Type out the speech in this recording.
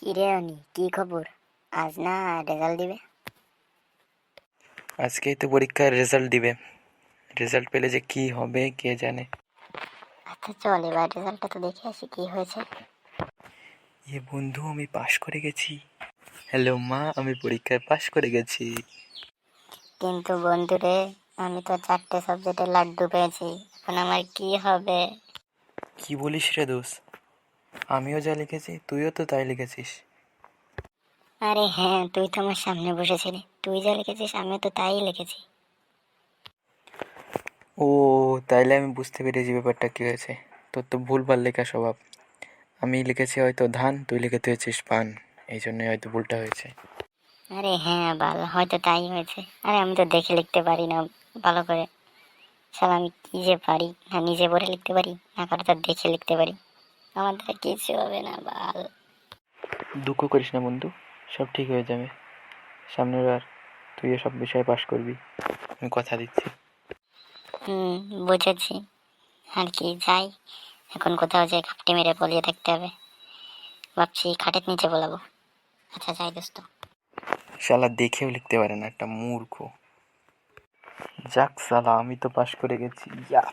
কিরে অনি, কি খবর? আজ না রেজাল্ট দিবে? আজকেই তো পরীক্ষার রেজাল্ট দিবে। রেজাল্ট পেলে যে কি হবে কে জানে। আচ্ছা চল এবার রেজাল্টটা তো দেখে আসি কি হয়েছে। বন্ধু, আমি পাশ করে গেছি। হ্যালো মা, আমি পরীক্ষায় পাশ করে গেছি। কিন্তু বন্ধু রে, আমি তো 4টে সাবজেক্টে লাড্ডু পেয়েছি। এখন আমার কি হবে? কি বলিস রে দোষ? আমিও যা লিখেছি তুইও তো তাই লিখেছিস। আরে হ্যাঁ, তুই তো আমার সামনে বসেছিলি, তুই যা লিখেছিস আমিও তো তাই লিখেছি। ও, তাইলে আমি বুঝতে পেরেছি ব্যাপারটা কি হয়েছে। তোর তো ভুলভাল লেখা স্বভাব। আমি লিখেছি হয়তো ধান, তুই লিখে হয়েছিস পান। এই জন্যই হয়তো ভুলটা হয়েছে। আরে হ্যাঁ বাল, হয়তো তাই হয়েছে। আরে আমি তো দেখে লিখতে পারি না ভালো করে। শালা আমি কি যে পারি, না নিজে পড়ে লিখতে পারি, না কারো তো দেখে লিখতে পারি। আমার দ্বারা কিছু হবে না বাল। দুঃখ করিস না বন্ধু, সব ঠিক হয়ে যাবে। সামনের বার তুইও সব বিষয়ে পাশ করবি, আমি কথা দিচ্ছি। হুম, বুঝেছি। আর কি যাই, এখন কোথাও যাই ঘাপটি মেরে পলিয়ে থাকতে হবে। ভাবছি খাটের নিচে বলাবো। আচ্ছা যাই দোস্ত। শালা দেখেও লিখতে পারে না, একটা মূর্খ। যাক শালা, আমি তো পাশ করে গেছি। ইয়া।